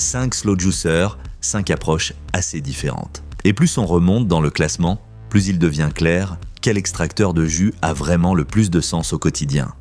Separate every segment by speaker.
Speaker 1: 5 slow juicers, 5 approches assez différentes. Et plus on remonte dans le classement, plus il devient clair quel extracteur de jus a vraiment le plus de sens au quotidien.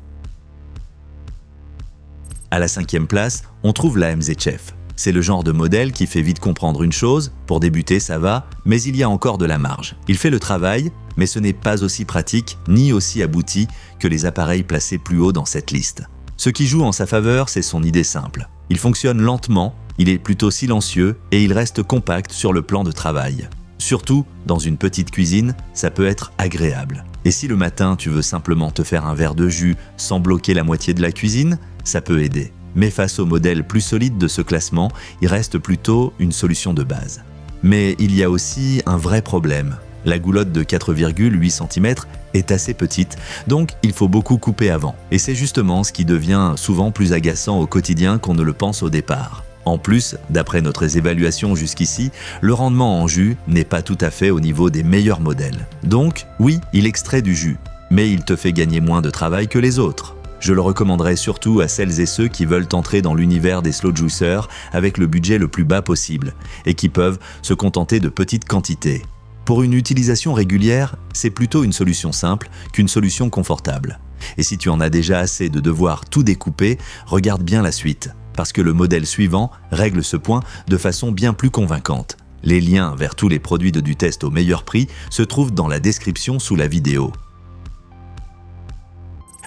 Speaker 1: À la 5e place, on trouve la MZ-Chef. C'est le genre de modèle qui fait vite comprendre une chose, pour débuter ça va, mais il y a encore de la marge. Il fait le travail, mais ce n'est pas aussi pratique ni aussi abouti que les appareils placés plus haut dans cette liste. Ce qui joue en sa faveur, c'est son idée simple. Il fonctionne lentement, il est plutôt silencieux et il reste compact sur le plan de travail. Surtout, dans une petite cuisine, ça peut être agréable. Et si le matin tu veux simplement te faire un verre de jus sans bloquer la moitié de la cuisine, ça peut aider. Mais face au modèle plus solide de ce classement, il reste plutôt une solution de base. Mais il y a aussi un vrai problème. La goulotte de 4,8 cm est assez petite, donc il faut beaucoup couper avant. Et c'est justement ce qui devient souvent plus agaçant au quotidien qu'on ne le pense au départ. En plus, d'après notre évaluation jusqu'ici, le rendement en jus n'est pas tout à fait au niveau des meilleurs modèles. Donc, oui, il extrait du jus, mais il te fait gagner moins de travail que les autres. Je le recommanderais surtout à celles et ceux qui veulent entrer dans l'univers des slow juicers avec le budget le plus bas possible et qui peuvent se contenter de petites quantités. Pour une utilisation régulière, c'est plutôt une solution simple qu'une solution confortable. Et si tu en as déjà assez de devoir tout découper, regarde bien la suite, parce que le modèle suivant règle ce point de façon bien plus convaincante. Les liens vers tous les produits de Dutest au meilleur prix se trouvent dans la description sous la vidéo.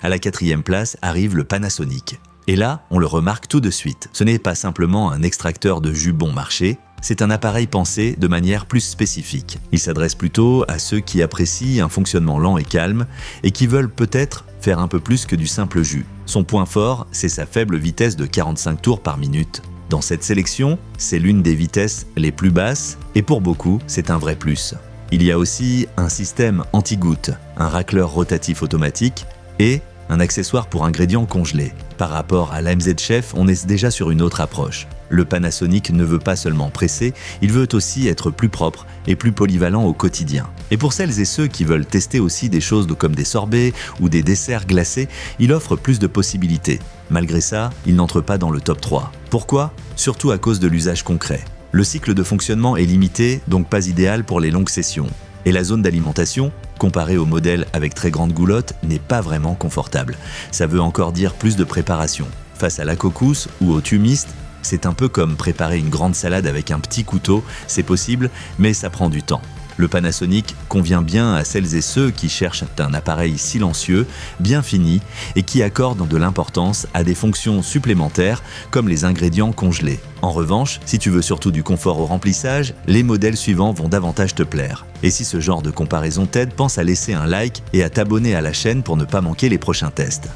Speaker 1: À la 4e place arrive le Panasonic. Et là, on le remarque tout de suite. Ce n'est pas simplement un extracteur de jus bon marché, c'est un appareil pensé de manière plus spécifique. Il s'adresse plutôt à ceux qui apprécient un fonctionnement lent et calme et qui veulent peut-être faire un peu plus que du simple jus. Son point fort, c'est sa faible vitesse de 45 tours par minute. Dans cette sélection, c'est l'une des vitesses les plus basses et pour beaucoup, c'est un vrai plus. Il y a aussi un système anti-goutte, un racleur rotatif automatique et un accessoire pour ingrédients congelés. Par rapport à la MZ-Chef, on est déjà sur une autre approche. Le Panasonic ne veut pas seulement presser, il veut aussi être plus propre et plus polyvalent au quotidien. Et pour celles et ceux qui veulent tester aussi des choses comme des sorbets ou des desserts glacés, il offre plus de possibilités. Malgré ça, il n'entre pas dans le top 3. Pourquoi ? Surtout à cause de l'usage concret. Le cycle de fonctionnement est limité, donc pas idéal pour les longues sessions. Et la zone d'alimentation, comparée au modèle avec très grande goulotte, n'est pas vraiment confortable. Ça veut encore dire plus de préparation. Face à la couscous ou au thumiste, c'est un peu comme préparer une grande salade avec un petit couteau, c'est possible, mais ça prend du temps. Le Panasonic convient bien à celles et ceux qui cherchent un appareil silencieux, bien fini et qui accordent de l'importance à des fonctions supplémentaires comme les ingrédients congelés. En revanche, si tu veux surtout du confort au remplissage, les modèles suivants vont davantage te plaire. Et si ce genre de comparaison t'aide, pense à laisser un like et à t'abonner à la chaîne pour ne pas manquer les prochains tests.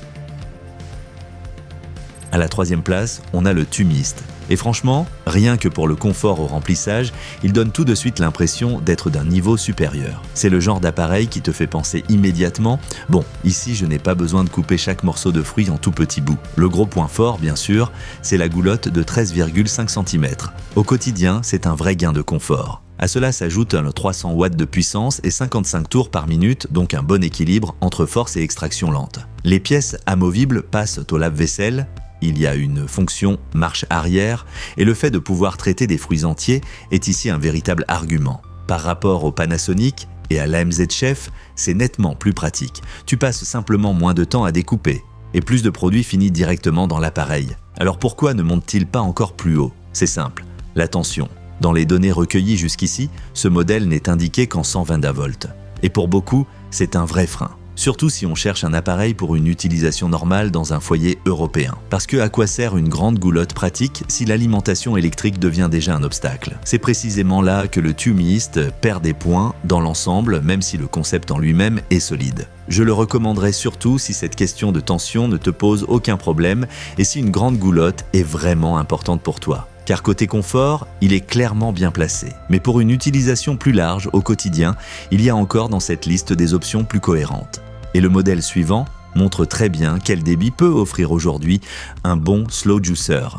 Speaker 1: À la 3e place, on a le thumiste. Et franchement, rien que pour le confort au remplissage, il donne tout de suite l'impression d'être d'un niveau supérieur. C'est le genre d'appareil qui te fait penser immédiatement « Bon, ici je n'ai pas besoin de couper chaque morceau de fruit en tout petits bouts ». Le gros point fort, bien sûr, c'est la goulotte de 13,5 cm. Au quotidien, c'est un vrai gain de confort. À cela s'ajoute un 300 watts de puissance et 55 tours par minute, donc un bon équilibre entre force et extraction lente. Les pièces amovibles passent au lave-vaisselle. Il y a une fonction marche arrière et le fait de pouvoir traiter des fruits entiers est ici un véritable argument. Par rapport au Panasonic et à la MZ-Chef, c'est nettement plus pratique. Tu passes simplement moins de temps à découper et plus de produits finissent directement dans l'appareil. Alors pourquoi ne monte-t-il pas encore plus haut ? C'est simple, la tension. Dans les données recueillies jusqu'ici, ce modèle n'est indiqué qu'en 120 volts. Et pour beaucoup, c'est un vrai frein. Surtout si on cherche un appareil pour une utilisation normale dans un foyer européen. Parce que à quoi sert une grande goulotte pratique si l'alimentation électrique devient déjà un obstacle ? C'est précisément là que le thumiste perd des points dans l'ensemble, même si le concept en lui-même est solide. Je le recommanderais surtout si cette question de tension ne te pose aucun problème et si une grande goulotte est vraiment importante pour toi. Car côté confort, il est clairement bien placé. Mais pour une utilisation plus large au quotidien, il y a encore dans cette liste des options plus cohérentes. Et le modèle suivant montre très bien quel débit peut offrir aujourd'hui un bon slow juicer.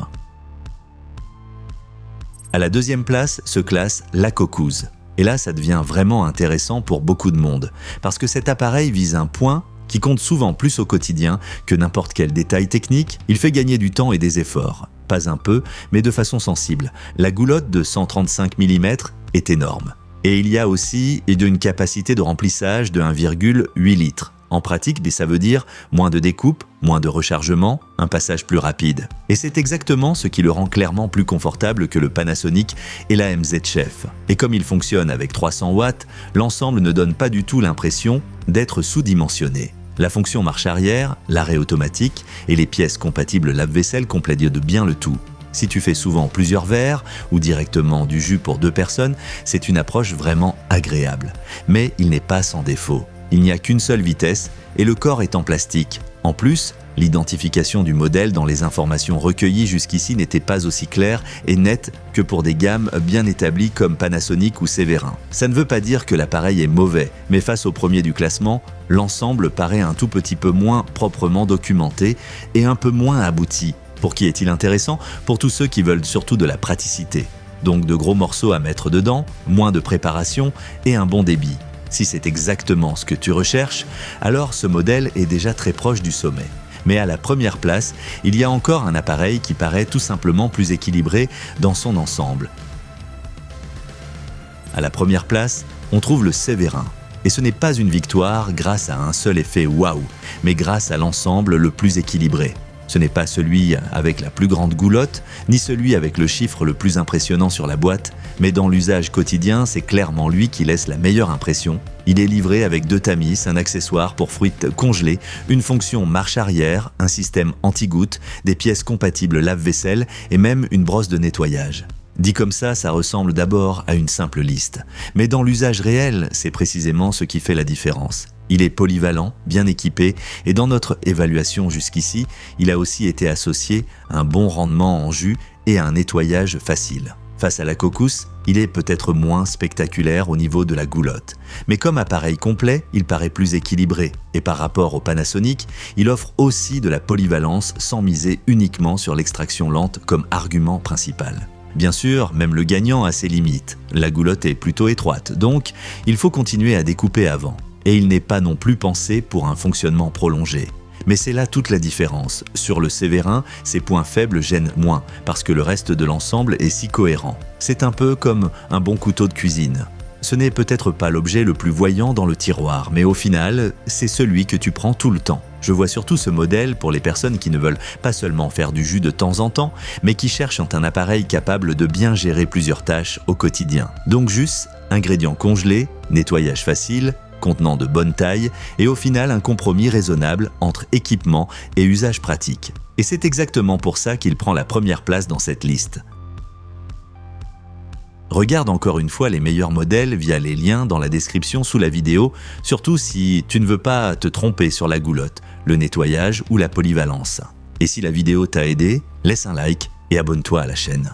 Speaker 1: À la 2e place se classe la couscous. Et là, ça devient vraiment intéressant pour beaucoup de monde, parce que cet appareil vise un point qui compte souvent plus au quotidien que n'importe quel détail technique. Il fait gagner du temps et des efforts. pas un peu, mais de façon sensible. La goulotte de 135 mm est énorme. Et il y a aussi une capacité de remplissage de 1,8 litres. En pratique, ça veut dire moins de découpe, moins de rechargement, un passage plus rapide. Et c'est exactement ce qui le rend clairement plus confortable que le Panasonic et la MZ Chef. Et comme il fonctionne avec 300 watts, l'ensemble ne donne pas du tout l'impression d'être sous-dimensionné. La fonction marche arrière, l'arrêt automatique et les pièces compatibles lave-vaisselle complètent bien le tout. Si tu fais souvent plusieurs verres ou directement du jus pour 2 personnes, c'est une approche vraiment agréable. Mais il n'est pas sans défaut. Il n'y a qu'une seule vitesse et le corps est en plastique. En plus, l'identification du modèle dans les informations recueillies jusqu'ici n'était pas aussi claire et nette que pour des gammes bien établies comme Panasonic ou Sévérin. Ça ne veut pas dire que l'appareil est mauvais, mais face au premier du classement, l'ensemble paraît un tout petit peu moins proprement documenté et un peu moins abouti. Pour qui est-il intéressant? Pour tous ceux qui veulent surtout de la praticité. Donc de gros morceaux à mettre dedans, moins de préparation et un bon débit. Si c'est exactement ce que tu recherches, alors ce modèle est déjà très proche du sommet. Mais à la première place, il y a encore un appareil qui paraît tout simplement plus équilibré dans son ensemble. À la première place, on trouve le Sévérin. Et ce n'est pas une victoire grâce à un seul effet waouh, mais grâce à l'ensemble le plus équilibré. Ce n'est pas celui avec la plus grande goulotte, ni celui avec le chiffre le plus impressionnant sur la boîte, mais dans l'usage quotidien, c'est clairement lui qui laisse la meilleure impression. Il est livré avec 2 tamis, un accessoire pour fruits congelés, une fonction marche arrière, un système anti-goutte, des pièces compatibles lave-vaisselle et même une brosse de nettoyage. Dit comme ça ressemble d'abord à une simple liste. Mais dans l'usage réel, c'est précisément ce qui fait la différence. Il est polyvalent, bien équipé, et dans notre évaluation jusqu'ici, il a aussi été associé à un bon rendement en jus et à un nettoyage facile. Face à la Cocos, il est peut-être moins spectaculaire au niveau de la goulotte. Mais comme appareil complet, il paraît plus équilibré. Et par rapport au Panasonic, il offre aussi de la polyvalence sans miser uniquement sur l'extraction lente comme argument principal. Bien sûr, même le gagnant a ses limites. La goulotte est plutôt étroite, donc il faut continuer à découper avant. Et il n'est pas non plus pensé pour un fonctionnement prolongé. Mais c'est là toute la différence. Sur le Sévérin, ses points faibles gênent moins, parce que le reste de l'ensemble est si cohérent. C'est un peu comme un bon couteau de cuisine. Ce n'est peut-être pas l'objet le plus voyant dans le tiroir, mais au final, c'est celui que tu prends tout le temps. Je vois surtout ce modèle pour les personnes qui ne veulent pas seulement faire du jus de temps en temps, mais qui cherchent un appareil capable de bien gérer plusieurs tâches au quotidien. Donc juste, ingrédients congelés, nettoyage facile, contenant de bonne taille et au final un compromis raisonnable entre équipement et usage pratique. Et c'est exactement pour ça qu'il prend la première place dans cette liste. Regarde encore une fois les meilleurs modèles via les liens dans la description sous la vidéo, surtout si tu ne veux pas te tromper sur la goulotte, le nettoyage ou la polyvalence. Et si la vidéo t'a aidé, laisse un like et abonne-toi à la chaîne.